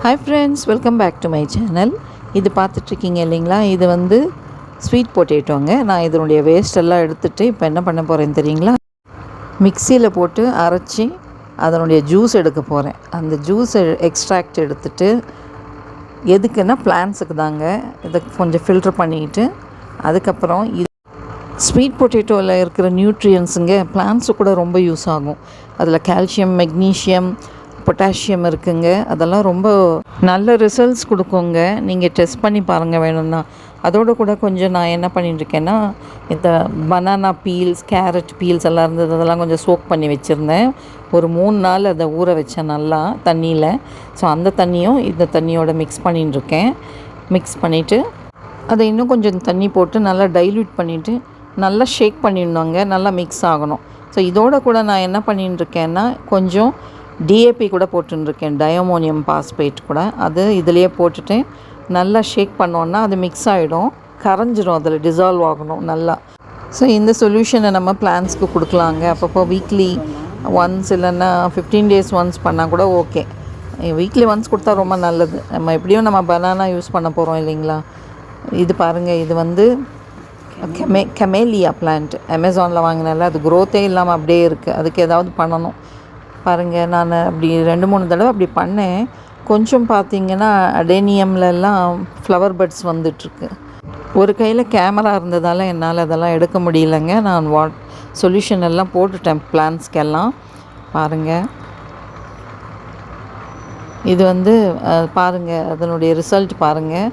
Hi friends, welcome back to my channel. இது பார்த்துட்ருக்கீங்க இல்லைங்களா, இது வந்து ஸ்வீட் பொட்டேட்டோங்க. நான் இதனுடைய வேஸ்டெல்லாம் எடுத்துகிட்டு இப்போ என்ன பண்ண போகிறேன்னு தெரியுங்களா, மிக்சியில் போட்டு அரைச்சி அதனுடைய ஜூஸ் எடுக்க போகிறேன். அந்த ஜூஸ் எக்ஸ்ட்ராக்ட் எடுத்துகிட்டு எதுக்குன்னா பிளான்ஸுக்கு தாங்க. இதை கொஞ்சம் ஃபில்டர் பண்ணிக்கிட்டு அதுக்கப்புறம் இது ஸ்வீட் பொட்டேட்டோவில் இருக்கிற நியூட்ரியன்ஸுங்க பிளான்ஸு கூட ரொம்ப யூஸ் ஆகும். அதில் கால்சியம், மெக்னீஷியம், பொட்டாசியம் இருக்குங்க. அதெல்லாம் ரொம்ப நல்ல ரிசல்ட்ஸ் கொடுக்குங்க. நீங்கள் டெஸ்ட் பண்ணி பாருங்கள் வேணும்னா. அதோடு கூட கொஞ்சம் நான் என்ன பண்ணிட்டுருக்கேன்னா, இந்த பனானா பீல்ஸ், கேரட் பீல்ஸ் எல்லாம் இருந்தது, அதெல்லாம் கொஞ்சம் சோக் பண்ணி வச்சுருந்தேன். ஒரு 3 நாள் அதை ஊற வச்சேன் நல்லா தண்ணியில். ஸோ அந்த தண்ணியும் இந்த தண்ணியோட மிக்ஸ் பண்ணிட்டுருக்கேன். மிக்ஸ் பண்ணிவிட்டு அதை இன்னும் கொஞ்சம் தண்ணி போட்டு நல்லா டைல்யூட் பண்ணிவிட்டு நல்லா ஷேக் பண்ணிடணுங்க. நல்லா மிக்ஸ் ஆகணும். ஸோ இதோட கூட நான் என்ன பண்ணிட்டுருக்கேன்னா, கொஞ்சம் டிஏபி கூட போட்டுருக்கேன், டயமோனியம் பாஸ்பேட் கூட. அது இதிலையே போட்டுட்டு நல்லா ஷேக் பண்ணோன்னா அது மிக்ஸ் ஆகிடும், கரைஞ்சிரும், அதில் டிசால்வ் ஆகணும் நல்லா. ஸோ இந்த சொல்யூஷனை நம்ம பிளான்ஸ்க்கு கொடுக்கலாங்க. அப்பப்போ வீக்லி ஒன்ஸ் இல்லைன்னா 15 days ஒன்ஸ் பண்ணால் கூட ஓகே. வீக்லி ஒன்ஸ் கொடுத்தா ரொம்ப நல்லது. நம்ம எப்படியும் நம்ம பனானா யூஸ் பண்ண போகிறோம் இல்லைங்களா. இது பாருங்கள், இது வந்து கெமேலியா பிளான்ட் அமேசானில் வாங்கினால அது க்ரோத்தே இல்லாமல் அப்படியே இருக்குது. அதுக்கு ஏதாவது பண்ணணும் பாருங்கள். நான் அப்படி 2-3 தடவை அப்படி பண்ணேன். கொஞ்சம் பார்த்திங்கன்னா அடேனியம்லலாம் ஃப்ளவர் பட்ஸ் வந்துட்டுருக்கு. ஒரு கையில் கேமரா இருந்ததால் என்னால் அதெல்லாம் எடுக்க முடியலைங்க. நான் சொல்யூஷன் எல்லாம் போட்டுட்டேன் பிளான்ஸ்க்கெல்லாம். பாருங்கள், இது வந்து பாருங்கள் அதனுடைய ரிசல்ட் பாருங்கள்.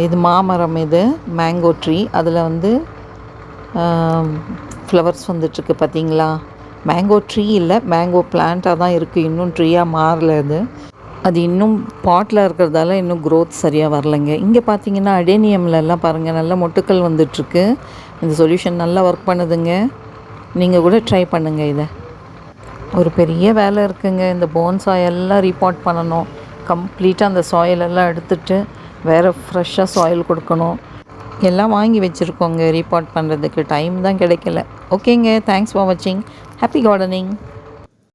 இது மாமரம், இது மேங்கோ ட்ரீ. அதில் வந்து ஃப்ளவர்ஸ் வந்துட்டுருக்கு பார்த்தீங்களா. மேங்கோ ட்ரீ இல்லை, மேங்கோ பிளான்ட்டாக தான் இருக்குது. இன்னும் ட்ரீயாக மாறல. அது இன்னும் பாட்டில் இருக்கிறதால இன்னும் க்ரோத் சரியாக வரலைங்க. இங்கே பார்த்தீங்கன்னா அடேனியம்லலாம் பாருங்கள் நல்ல மொட்டுக்கள் வந்துட்டுருக்கு. இந்த சொல்யூஷன் நல்லா ஒர்க் பண்ணுதுங்க. நீங்கள் கூட ட்ரை பண்ணுங்கள். இதை ஒரு பெரிய வேலை இருக்குங்க. இந்த போன்சாய் எல்லாம் ரீபாட் பண்ணணும். கம்ப்ளீட்டாக அந்த சாயிலெல்லாம் எடுத்துகிட்டு வேறு ஃப்ரெஷ்ஷாக சாயில் கொடுக்கணும். எல்லாம் வாங்கி வச்சுருக்கோங்க. ரீபாட் பண்ணுறதுக்கு டைம் தான் கிடைக்கல. ஓகேங்க, தேங்க்ஸ் ஃபார் வாட்சிங். Happy gardening.